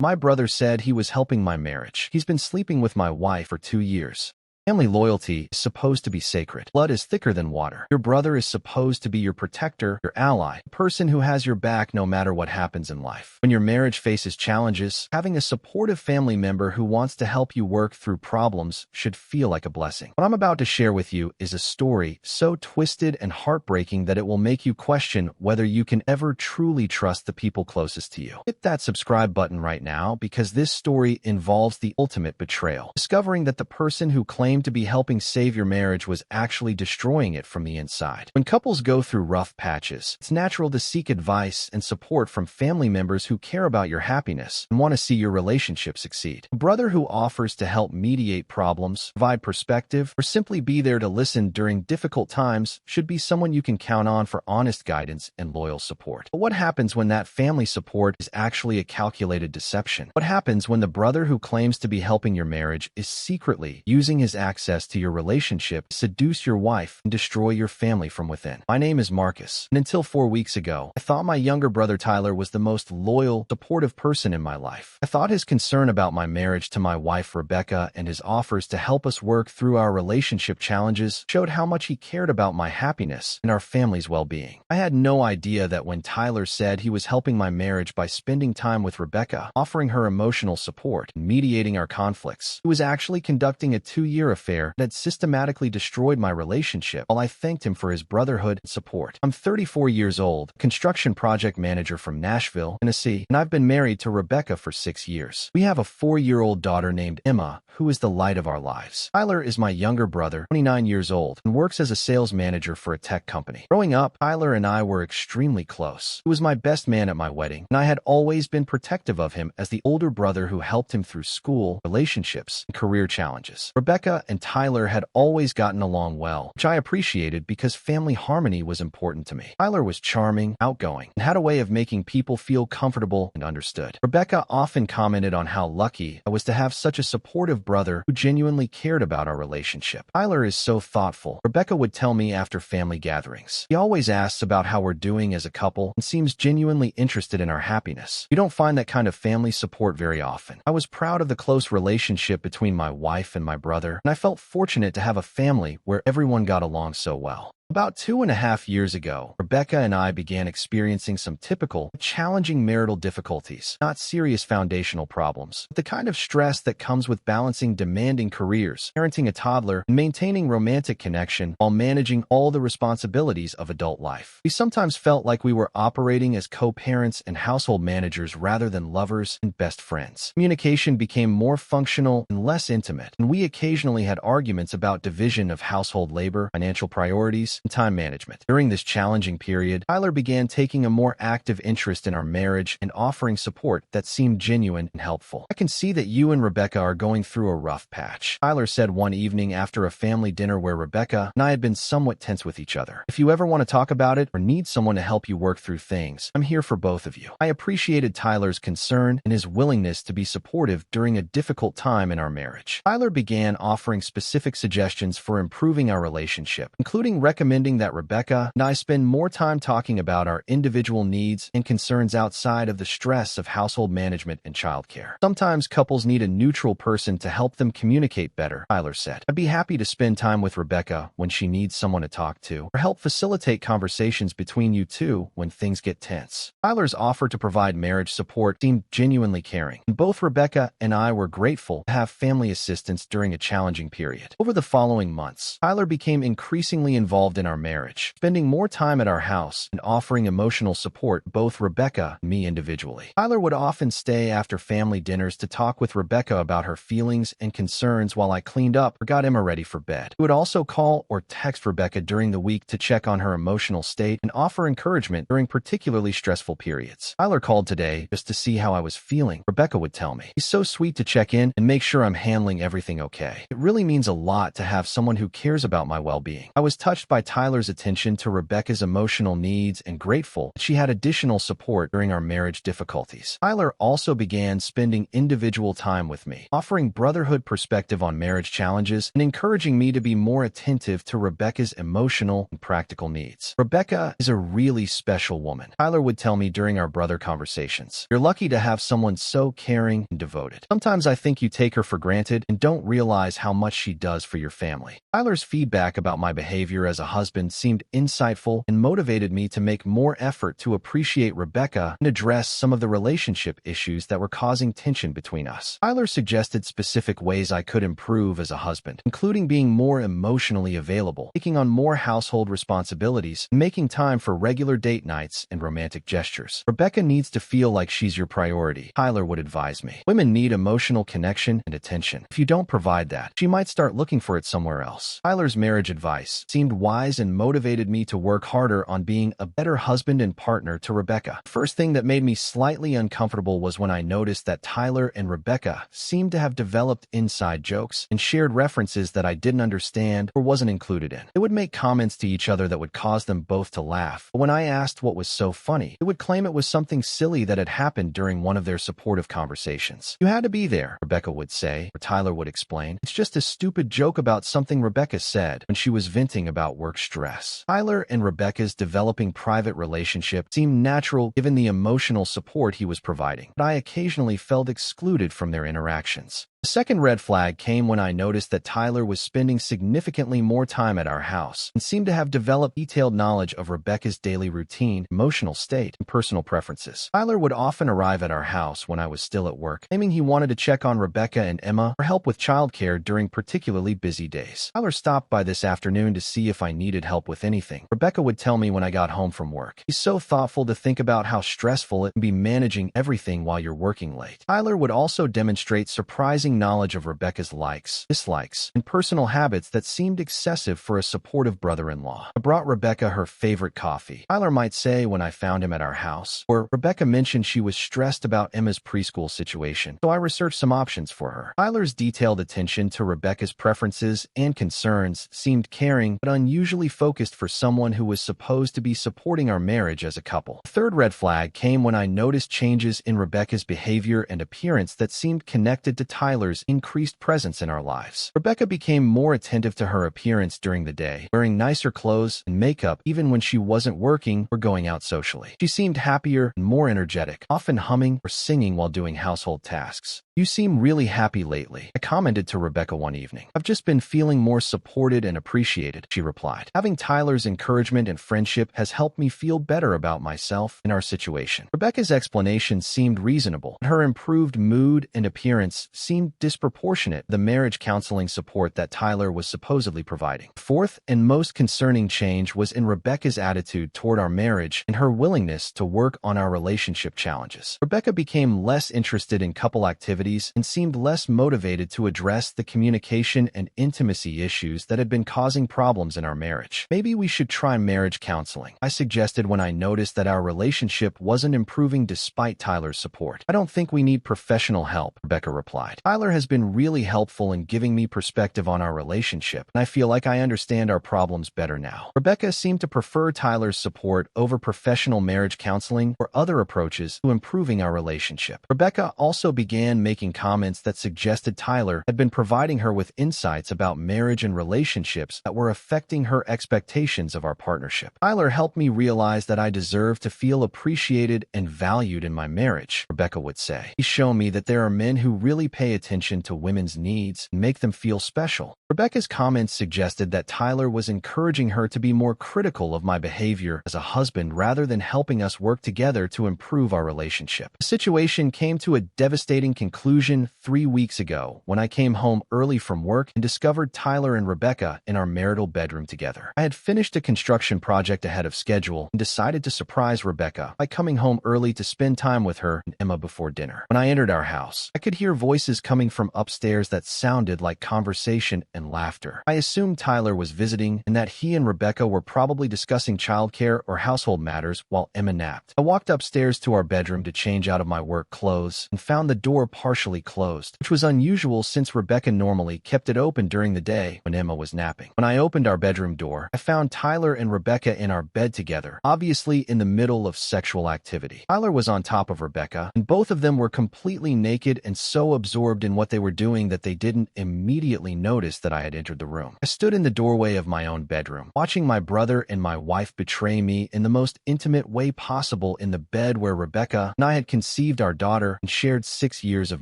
My brother said he was helping my marriage. He's been sleeping with my wife for 2 years. Family loyalty is supposed to be sacred. Blood is thicker than water. Your brother is supposed to be your protector, your ally, the person who has your back no matter what happens in life. When your marriage faces challenges, having a supportive family member who wants to help you work through problems should feel like a blessing. What I'm about to share with you is a story so twisted and heartbreaking that it will make you question whether you can ever truly trust the people closest to you. Hit that subscribe button right now because this story involves the ultimate betrayal. Discovering that the person who claimed to be helping save your marriage was actually destroying it from the inside. When couples go through rough patches, it's natural to seek advice and support from family members who care about your happiness and want to see your relationship succeed. A brother who offers to help mediate problems, provide perspective, or simply be there to listen during difficult times should be someone you can count on for honest guidance and loyal support. But what happens when that family support is actually a calculated deception? What happens when the brother who claims to be helping your marriage is secretly using his access to your relationship to seduce your wife and destroy your family from within? My name is Marcus, and until 4 weeks ago, I thought my younger brother Tyler was the most loyal, supportive person in my life. I thought his concern about my marriage to my wife Rebecca and his offers to help us work through our relationship challenges showed how much he cared about my happiness and our family's well-being. I had no idea that when Tyler said he was helping my marriage by spending time with Rebecca, offering her emotional support, and mediating our conflicts, he was actually conducting a 2-year affair that had systematically destroyed my relationship. While I thanked him for his brotherhood and support. I'm 34 years old, construction project manager from Nashville, Tennessee, and I've been married to Rebecca for 6 years. We have a 4-year-old daughter named Emma, who is the light of our lives. Tyler is my younger brother, 29 years old, and works as a sales manager for a tech company. Growing up, Tyler and I were extremely close. He was my best man at my wedding, and I had always been protective of him as the older brother who helped him through school, relationships, and career challenges. Rebecca and Tyler had always gotten along well, which I appreciated because family harmony was important to me. Tyler was charming, outgoing, and had a way of making people feel comfortable and understood. Rebecca often commented on how lucky I was to have such a supportive brother who genuinely cared about our relationship. Tyler is so thoughtful, Rebecca would tell me after family gatherings. He always asks about how we're doing as a couple and seems genuinely interested in our happiness. You don't find that kind of family support very often. I was proud of the close relationship between my wife and my brother, and I felt fortunate to have a family where everyone got along so well. About 2.5 years ago, Rebecca and I began experiencing some typical, challenging marital difficulties, not serious foundational problems, but the kind of stress that comes with balancing demanding careers, parenting a toddler, and maintaining romantic connection while managing all the responsibilities of adult life. We sometimes felt like we were operating as co-parents and household managers rather than lovers and best friends. Communication became more functional and less intimate, and we occasionally had arguments about division of household labor, financial priorities, and time management. During this challenging period, Tyler began taking a more active interest in our marriage and offering support that seemed genuine and helpful. I can see that you and Rebecca are going through a rough patch, Tyler said one evening after a family dinner where Rebecca and I had been somewhat tense with each other. If you ever want to talk about it or need someone to help you work through things, I'm here for both of you. I appreciated Tyler's concern and his willingness to be supportive during a difficult time in our marriage. Tyler began offering specific suggestions for improving our relationship, including recommending that Rebecca and I spend more time talking about our individual needs and concerns outside of the stress of household management and childcare. Sometimes couples need a neutral person to help them communicate better, Tyler said. I'd be happy to spend time with Rebecca when she needs someone to talk to, or help facilitate conversations between you two when things get tense. Tyler's offer to provide marriage support seemed genuinely caring, and both Rebecca and I were grateful to have family assistance during a challenging period. Over the following months, Tyler became increasingly involved in our marriage, spending more time at our house and offering emotional support both Rebecca and me individually. Tyler would often stay after family dinners to talk with Rebecca about her feelings and concerns while I cleaned up or got Emma ready for bed. He would also call or text Rebecca during the week to check on her emotional state and offer encouragement during particularly stressful periods. Tyler called today just to see how I was feeling, Rebecca would tell me. He's so sweet to check in and make sure I'm handling everything okay. It really means a lot to have someone who cares about my well-being. I was touched by Tyler's attention to Rebecca's emotional needs and grateful that she had additional support during our marriage difficulties. Tyler also began spending individual time with me, offering brotherhood perspective on marriage challenges and encouraging me to be more attentive to Rebecca's emotional and practical needs. Rebecca is a really special woman, Tyler would tell me during our brother conversations. You're lucky to have someone so caring and devoted. Sometimes I think you take her for granted and don't realize how much she does for your family. Tyler's feedback about my behavior as a husband seemed insightful and motivated me to make more effort to appreciate Rebecca and address some of the relationship issues that were causing tension between us. Tyler suggested specific ways I could improve as a husband, including being more emotionally available, taking on more household responsibilities, and making time for regular date nights and romantic gestures. Rebecca needs to feel like she's your priority, Tyler would advise me. Women need emotional connection and attention. If you don't provide that, she might start looking for it somewhere else. Tyler's marriage advice seemed wise and motivated me to work harder on being a better husband and partner to Rebecca. First thing that made me slightly uncomfortable was when I noticed that Tyler and Rebecca seemed to have developed inside jokes and shared references that I didn't understand or wasn't included in. They would make comments to each other that would cause them both to laugh, but when I asked what was so funny, they would claim it was something silly that had happened during one of their supportive conversations. You had to be there, Rebecca would say, or Tyler would explain. It's just a stupid joke about something Rebecca said when she was venting about work stress. Tyler and Rebecca's developing private relationship seemed natural given the emotional support he was providing, but I occasionally felt excluded from their interactions. The second red flag came when I noticed that Tyler was spending significantly more time at our house and seemed to have developed detailed knowledge of Rebecca's daily routine, emotional state, and personal preferences. Tyler would often arrive at our house when I was still at work, claiming he wanted to check on Rebecca and Emma or help with childcare during particularly busy days. Tyler stopped by this afternoon to see if I needed help with anything. Rebecca would tell me when I got home from work. He's so thoughtful to think about how stressful it can be managing everything while you're working late. Tyler would also demonstrate surprising knowledge of Rebecca's likes, dislikes, and personal habits that seemed excessive for a supportive brother-in-law. I brought Rebecca her favorite coffee, Tyler might say when I found him at our house, or Rebecca mentioned she was stressed about Emma's preschool situation, so I researched some options for her. Tyler's detailed attention to Rebecca's preferences and concerns seemed caring but unusually focused for someone who was supposed to be supporting our marriage as a couple. The third red flag came when I noticed changes in Rebecca's behavior and appearance that seemed connected to Tyler's increased presence in our lives. Rebecca became more attentive to her appearance during the day, wearing nicer clothes and makeup even when she wasn't working or going out socially. She seemed happier and more energetic, often humming or singing while doing household tasks. You seem really happy lately, I commented to Rebecca one evening. I've just been feeling more supported and appreciated, she replied. Having Tyler's encouragement and friendship has helped me feel better about myself and our situation. Rebecca's explanation seemed reasonable, but her improved mood and appearance seemed disproportionate to the marriage counseling support that Tyler was supposedly providing. The fourth and most concerning change was in Rebecca's attitude toward our marriage and her willingness to work on our relationship challenges. Rebecca became less interested in couple activities and seemed less motivated to address the communication and intimacy issues that had been causing problems in our marriage. Maybe we should try marriage counseling, I suggested when I noticed that our relationship wasn't improving despite Tyler's support. I don't think we need professional help, Rebecca replied. Tyler has been really helpful in giving me perspective on our relationship, and I feel like I understand our problems better now. Rebecca seemed to prefer Tyler's support over professional marriage counseling or other approaches to improving our relationship. Rebecca also began making comments that suggested Tyler had been providing her with insights about marriage and relationships that were affecting her expectations of our partnership. Tyler helped me realize that I deserve to feel appreciated and valued in my marriage, Rebecca would say. He's shown me that there are men who really pay attention to women's needs and make them feel special. Rebecca's comments suggested that Tyler was encouraging her to be more critical of my behavior as a husband rather than helping us work together to improve our relationship. The situation came to a devastating conclusion 3 weeks ago when I came home early from work and discovered Tyler and Rebecca in our marital bedroom together. I had finished a construction project ahead of schedule and decided to surprise Rebecca by coming home early to spend time with her and Emma before dinner. When I entered our house, I could hear voices coming from upstairs that sounded like conversation and laughter. I assumed Tyler was visiting and that he and Rebecca were probably discussing childcare or household matters while Emma napped. I walked upstairs to our bedroom to change out of my work clothes and found the door partially partially closed, which was unusual since Rebecca normally kept it open during the day when Emma was napping. When I opened our bedroom door, I found Tyler and Rebecca in our bed together, obviously in the middle of sexual activity. Tyler was on top of Rebecca, and both of them were completely naked and so absorbed in what they were doing that they didn't immediately notice that I had entered the room. I stood in the doorway of my own bedroom, watching my brother and my wife betray me in the most intimate way possible in the bed where Rebecca and I had conceived our daughter and shared 6 years of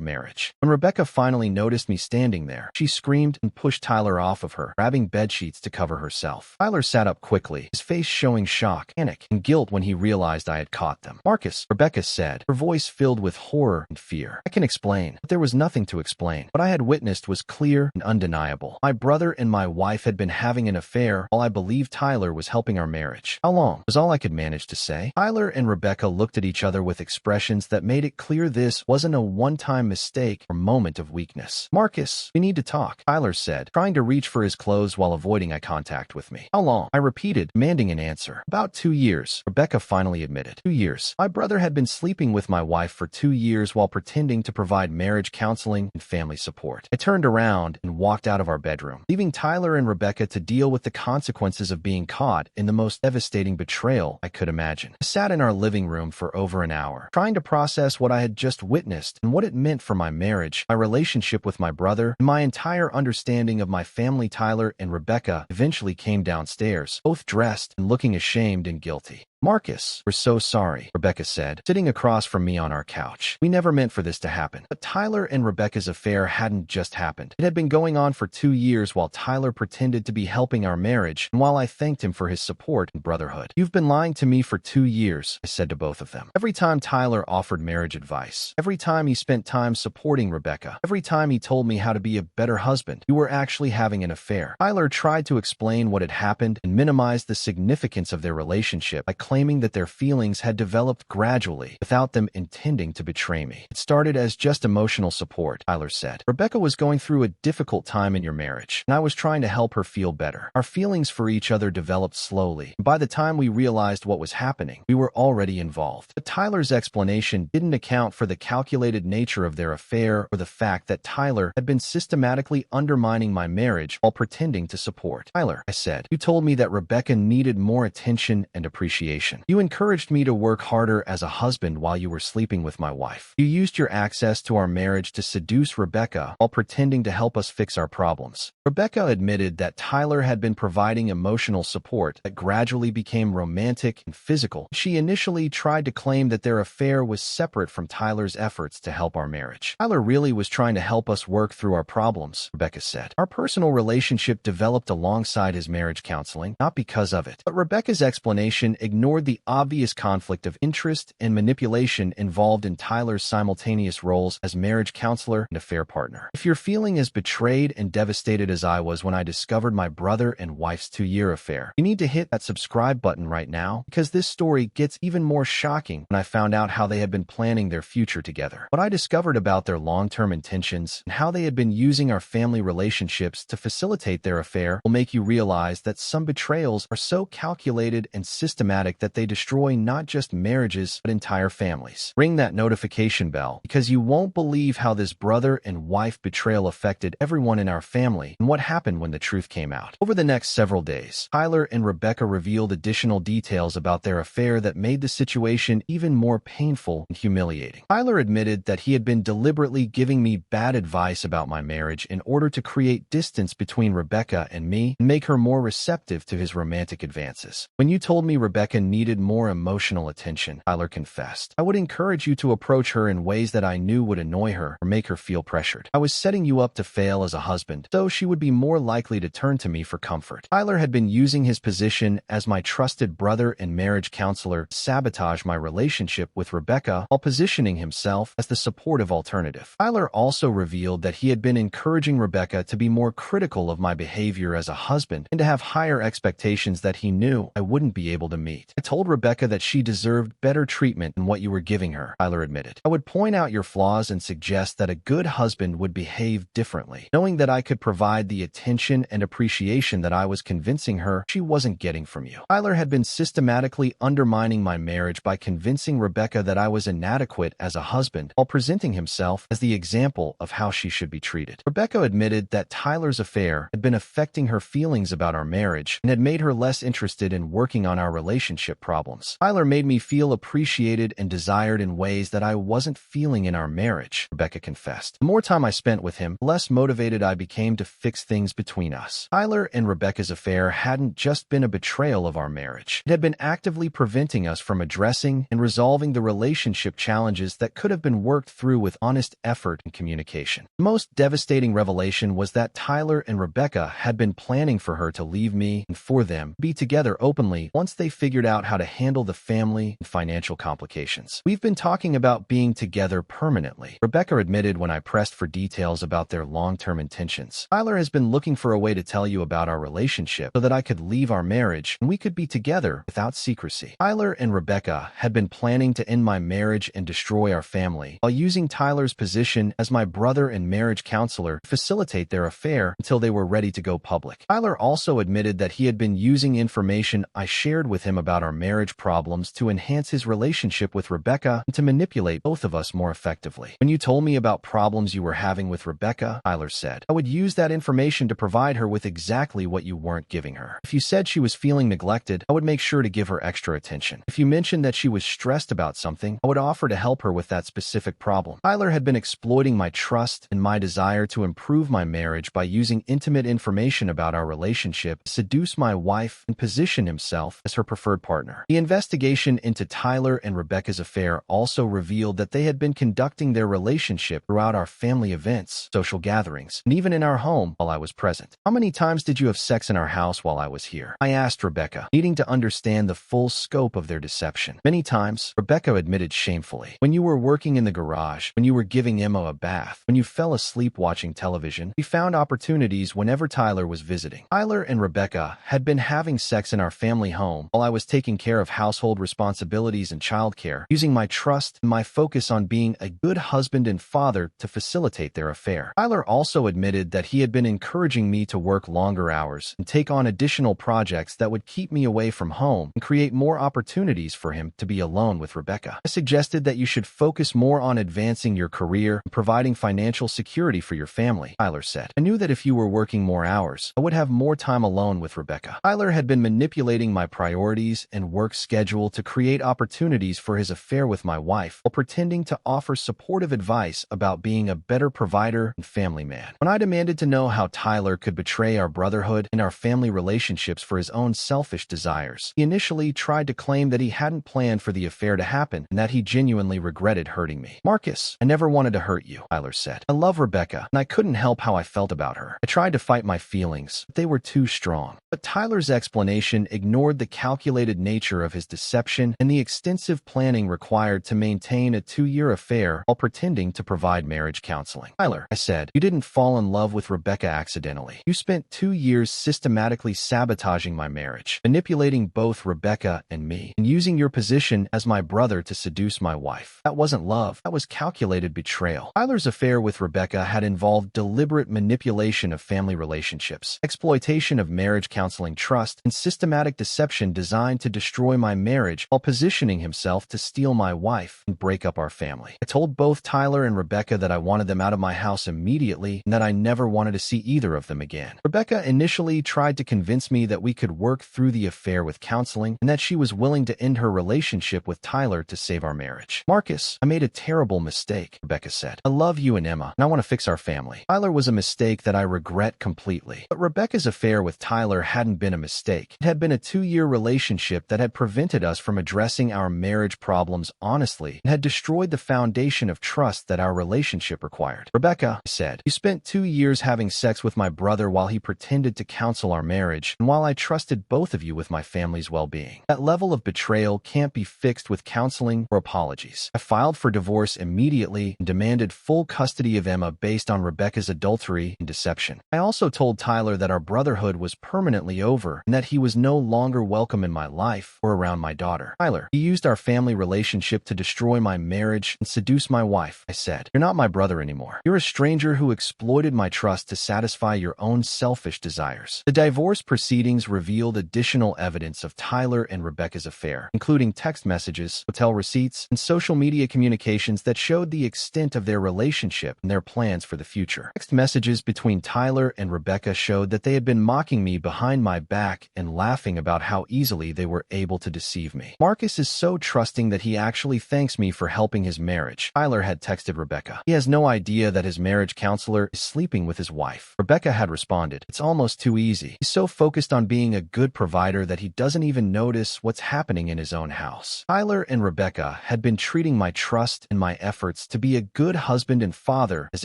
marriage. When Rebecca finally noticed me standing there, she screamed and pushed Tyler off of her, grabbing bedsheets to cover herself. Tyler sat up quickly, his face showing shock, panic, and guilt when he realized I had caught them. "Marcus," Rebecca said, her voice filled with horror and fear. "I can explain," but there was nothing to explain. What I had witnessed was clear and undeniable. My brother and my wife had been having an affair while I believed Tyler was helping our marriage. "How long?" was all I could manage to say. Tyler and Rebecca looked at each other with expressions that made it clear this wasn't a one-time mistake or moment of weakness. "Marcus, we need to talk," Tyler said, trying to reach for his clothes while avoiding eye contact with me. "How long?" I repeated, demanding an answer. "About 2 years," Rebecca finally admitted. 2 years. My brother had been sleeping with my wife for 2 years while pretending to provide marriage counseling and family support. I turned around and walked out of our bedroom, leaving Tyler and Rebecca to deal with the consequences of being caught in the most devastating betrayal I could imagine. I sat in our living room for over an hour, trying to process what I had just witnessed and what it meant for my marriage, my relationship with my brother, and my entire understanding of my family. Tyler and Rebecca eventually came downstairs, both dressed and looking ashamed and guilty. "Marcus, we're so sorry," Rebecca said, sitting across from me on our couch. "We never meant for this to happen." But Tyler and Rebecca's affair hadn't just happened. It had been going on for 2 years while Tyler pretended to be helping our marriage and while I thanked him for his support and brotherhood. "You've been lying to me for 2 years," I said to both of them. Every time Tyler offered marriage advice, every time he spent time supporting Rebecca, every time he told me how to be a better husband, you were actually having an affair. Tyler tried to explain what had happened and minimize the significance of their relationship by claiming that their feelings had developed gradually without them intending to betray me. "It started as just emotional support," Tyler said. "Rebecca was going through a difficult time in your marriage, and I was trying to help her feel better. Our feelings for each other developed slowly, and by the time we realized what was happening, we were already involved." But Tyler's explanation didn't account for the calculated nature of their affair or the fact that Tyler had been systematically undermining my marriage while pretending to support. "Tyler," I said, "you told me that Rebecca needed more attention and appreciation. You encouraged me to work harder as a husband while you were sleeping with my wife. You used your access to our marriage to seduce Rebecca while pretending to help us fix our problems." Rebecca admitted that Tyler had been providing emotional support that gradually became romantic and physical. She initially tried to claim that their affair was separate from Tyler's efforts to help our marriage. "Tyler really was trying to help us work through our problems," Rebecca said. "Our personal relationship developed alongside his marriage counseling, not because of it." But Rebecca's explanation ignored the obvious conflict of interest and manipulation involved in Tyler's simultaneous roles as marriage counselor and affair partner. "If you're feeling as betrayed and devastated as I was when I discovered my brother and wife's 2-year affair, you need to hit that subscribe button right now, because this story gets even more shocking when I found out how they had been planning their future together. What I discovered about their long-term intentions and how they had been using our family relationships to facilitate their affair will make you realize that some betrayals are so calculated and systematic that they destroy not just marriages, but entire families. Ring that notification bell, because you won't believe how this brother and wife betrayal affected everyone in our family and what happened when the truth came out. Over the next several days, Tyler and Rebecca revealed additional details about their affair that made the situation even more painful and humiliating. Tyler admitted that he had been deliberately giving me bad advice about my marriage in order to create distance between Rebecca and me and make her more receptive to his romantic advances. "When you told me Rebecca needed more emotional attention," Tyler confessed, "I would encourage you to approach her in ways that I knew would annoy her or make her feel pressured. I was setting you up to fail as a husband, so she would be more likely to turn to me for comfort." Tyler had been using his position as my trusted brother and marriage counselor to sabotage my relationship with Rebecca while positioning himself as the supportive alternative. Tyler also revealed that he had been encouraging Rebecca to be more critical of my behavior as a husband and to have higher expectations that he knew I wouldn't be able to meet. I told Rebecca that she deserved better treatment than what you were giving her, Tyler admitted. I would point out your flaws and suggest that a good husband would behave differently, knowing that I could provide the attention and appreciation that I was convincing her she wasn't getting from you. Tyler had been systematically undermining my marriage by convincing Rebecca that I was inadequate as a husband while presenting himself as the example of how she should be treated. Rebecca admitted that Tyler's affair had been affecting her feelings about our marriage and had made her less interested in working on our relationship problems. Tyler made me feel appreciated and desired in ways that I wasn't feeling in our marriage, Rebecca confessed. The more time I spent with him, the less motivated I became to fix things between us. Tyler and Rebecca's affair hadn't just been a betrayal of our marriage. It had been actively preventing us from addressing and resolving the relationship challenges that could have been worked through with honest effort and communication. The most devastating revelation was that Tyler and Rebecca had been planning for her to leave me and for them be together openly once they figured out how to handle the family and financial complications. We've been talking about being together permanently, Rebecca admitted when I pressed for details about their long-term intentions. Tyler has been looking for a way to tell you about our relationship so that I could leave our marriage and we could be together without secrecy. Tyler and Rebecca had been planning to end my marriage and destroy our family while using Tyler's position as my brother and marriage counselor to facilitate their affair until they were ready to go public. Tyler also admitted that he had been using information I shared with him about our marriage problems to enhance his relationship with Rebecca and to manipulate both of us more effectively. When you told me about problems you were having with Rebecca, Tyler said, I would use that information to provide her with exactly what you weren't giving her. If you said she was feeling neglected, I would make sure to give her extra attention. If you mentioned that she was stressed about something, I would offer to help her with that specific problem. Tyler had been exploiting my trust and my desire to improve my marriage by using intimate information about our relationship to seduce my wife and position himself as her preferred partner. The investigation into Tyler and Rebecca's affair also revealed that they had been conducting their relationship throughout our family events, social gatherings, and even in our home while I was present. How many times did you have sex in our house while I was here? I asked Rebecca, needing to understand the full scope of their deception. Many times, Rebecca admitted shamefully. When you were working in the garage, when you were giving Emma a bath, when you fell asleep watching television, we found opportunities whenever Tyler was visiting. Tyler and Rebecca had been having sex in our family home while I was taking care of household responsibilities and childcare, using my trust and my focus on being a good husband and father to facilitate their affair. Tyler also admitted that he had been encouraging me to work longer hours and take on additional projects that would keep me away from home and create more opportunities for him to be alone with Rebecca. I suggested that you should focus more on advancing your career and providing financial security for your family, Tyler said. I knew that if you were working more hours, I would have more time alone with Rebecca. Tyler had been manipulating my priorities and work schedule to create opportunities for his affair with my wife while pretending to offer supportive advice about being a better provider and family man. When I demanded to know how Tyler could betray our brotherhood and our family relationships for his own selfish desires, he initially tried to claim that he hadn't planned for the affair to happen and that he genuinely regretted hurting me. Marcus, I never wanted to hurt you, Tyler said. I love Rebecca, and I couldn't help how I felt about her. I tried to fight my feelings, but they were too strong. But Tyler's explanation ignored the calculated nature of his deception and the extensive planning required to maintain a 2-year affair while pretending to provide marriage counseling. Tyler, I said, you didn't fall in love with Rebecca accidentally. You spent 2 years systematically sabotaging my marriage, manipulating both Rebecca and me, and using your position as my brother to seduce my wife. That wasn't love. That was calculated betrayal. Tyler's affair with Rebecca had involved deliberate manipulation of family relationships, exploitation of marriage counseling trust, and systematic deception designed to destroy my marriage while positioning himself to steal my wife and break up our family. I told both Tyler and Rebecca that I wanted them out of my house immediately and that I never wanted to see either of them again. Rebecca initially tried to convince me that we could work through the affair with counseling and that she was willing to end her relationship with Tyler to save our marriage. Marcus, I made a terrible mistake, Rebecca said. I love you and Emma, and I want to fix our family. Tyler was a mistake that I regret completely. But Rebecca's affair with Tyler hadn't been a mistake. It had been a 2-year relationship that had prevented us from addressing our marriage problems honestly and had destroyed the foundation of trust that our relationship required. Rebecca, I said, you spent 2 years having sex with my brother while he pretended to counsel our marriage and while I trusted both of you with my family's well-being. That level of betrayal can't be fixed with counseling or apologies. I filed for divorce immediately and demanded full custody of Emma based on Rebecca's adultery and deception. I also told Tyler that our brotherhood was permanently permanently over and that he was no longer welcome in my life or around my daughter. Tyler, he used our family relationship to destroy my marriage and seduce my wife. I said, "You're not my brother anymore. You're a stranger who exploited my trust to satisfy your own selfish desires." The divorce proceedings revealed additional evidence of Tyler and Rebecca's affair, including text messages, hotel receipts, and social media communications that showed the extent of their relationship and their plans for the future. Text messages between Tyler and Rebecca showed that they had been mocking me behind my back and laughing about how easily they were able to deceive me. "Marcus is so trusting that he actually thanks me for helping his marriage," Tyler had texted Rebecca. "He has no idea that his marriage counselor is sleeping with his wife." Rebecca had responded, "It's almost too easy. He's so focused on being a good provider that he doesn't even notice what's happening in his own house." Tyler and Rebecca had been treating my trust and my efforts to be a good husband and father as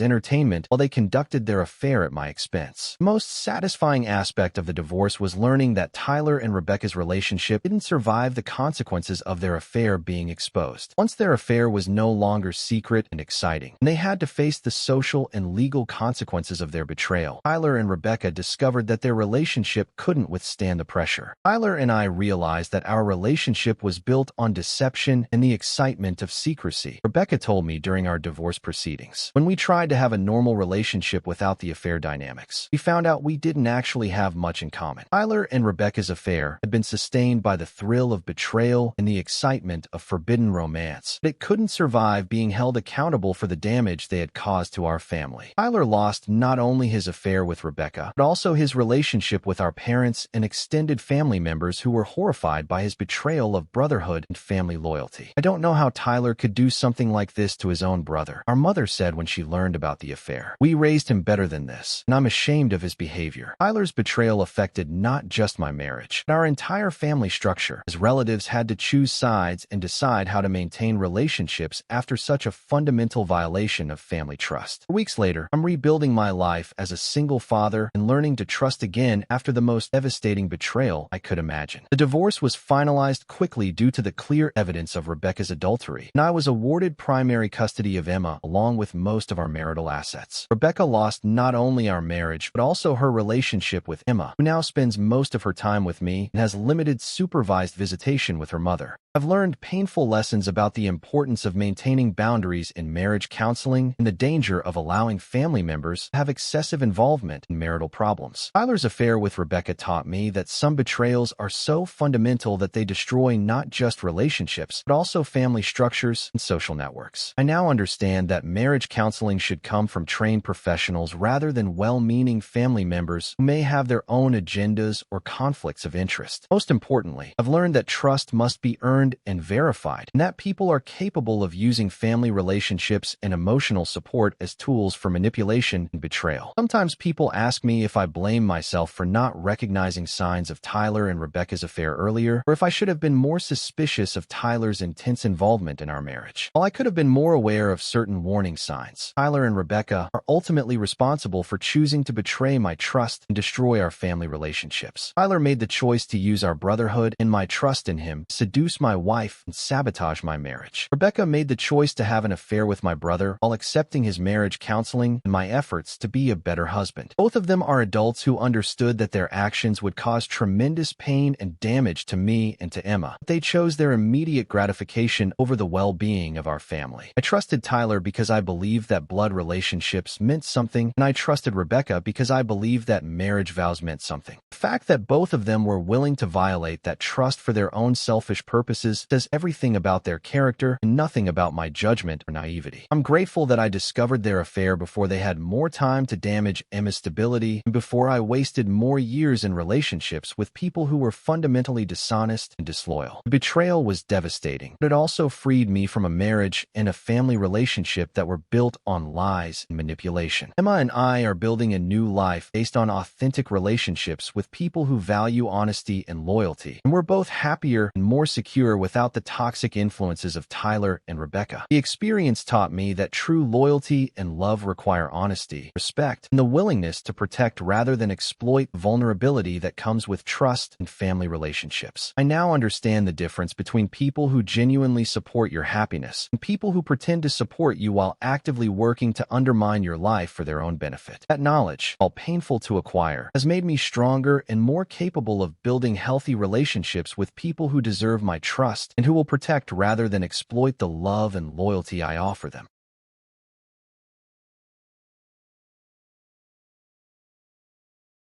entertainment while they conducted their affair at my expense. The most satisfying aspect of the divorce was learning that Tyler and Rebecca's relationship didn't survive the consequences of their affair being exposed. Once their affair was no longer secret and exciting, and they had to face the social and legal consequences of their betrayal, Tyler and Rebecca discovered that their relationship couldn't withstand the pressure. Tyler and I realized that our relationship was built on deception and the excitement of secrecy, Rebecca told me during our divorce proceedings. When we tried to have a normal relationship without the affair dynamics, we found out we didn't actually have much in common. Tyler and Rebecca's affair had been sustained by the thrill of betrayal and the excitement of forbidden romance, but it couldn't survive being held accountable for the damage they had caused to our family. Tyler lost not only his affair with Rebecca, but also his relationship with our parents and extended family members who were horrified by his betrayal of brotherhood and family loyalty. "I don't know how Tyler could do something like this to his own brother," our mother said when she learned about the affair. "We raised him better than this, and I'm ashamed of his behavior." Tyler's betrayal affected not just my marriage, but our entire family structure, as relatives had to choose sides and decide how to maintain relationships after such a fundamental violation of family trust. Weeks later, I'm rebuilding my life as a single father and learning to trust again after the most devastating betrayal I could imagine. The divorce was finalized quickly due to the clear evidence of Rebecca's adultery, and I was awarded primary custody of Emma along with most of our marital assets. Rebecca lost not only our marriage, but also her relationship with Emma, who now spends most of her time with me and has limited supervised visitation with her mother. I've learned painful lessons about the importance of maintaining boundaries in marriage counseling and the danger of allowing family members to have excessive involvement in marital problems. Tyler's affair with Rebecca taught me that some betrayals are so fundamental that they destroy not just relationships, but also family structures and social networks. I now understand that marriage counseling should come from trained professionals rather than well-meaning family members who may have their own agendas or conflicts of interest. Most importantly, I've learned that trust must be earned and verified, and that people are capable of using family relationships and emotional support as tools for manipulation and betrayal. Sometimes people ask me if I blame myself for not recognizing signs of Tyler and Rebecca's affair earlier, or if I should have been more suspicious of Tyler's intense involvement in our marriage. While I could have been more aware of certain warning signs, Tyler and Rebecca are ultimately responsible for choosing to betray my trust and destroy our family relationships. Tyler made the choice to use our brotherhood and my trust in him to seduce my wife and sabotage my marriage. Rebecca made the choice to have an affair with my brother while accepting his marriage counseling and my efforts to be a better husband. Both of them are adults who understood that their actions would cause tremendous pain and damage to me and to Emma. They chose their immediate gratification over the well-being of our family. I trusted Tyler because I believed that blood relationships meant something, and I trusted Rebecca because I believed that marriage vows meant something. The fact that both of them were willing to violate that trust for their own selfish purposes says everything about their character and nothing about my judgment or naivety. I'm grateful that I discovered their affair before they had more time to damage Emma's stability and before I wasted more years in relationships with people who were fundamentally dishonest and disloyal. The betrayal was devastating, but it also freed me from a marriage and a family relationship that were built on lies and manipulation. Emma and I are building a new life based on authentic relationships with people who value honesty and loyalty, and we're both happier and more secure without the toxic influences of Tyler and Rebecca. The experience taught me that true loyalty and love require honesty, respect, and the willingness to protect rather than exploit vulnerability that comes with trust and family relationships. I now understand the difference between people who genuinely support your happiness and people who pretend to support you while actively working to undermine your life for their own benefit. That knowledge, while painful to acquire, has made me stronger stronger and more capable of building healthy relationships with people who deserve my trust and who will protect rather than exploit the love and loyalty I offer them.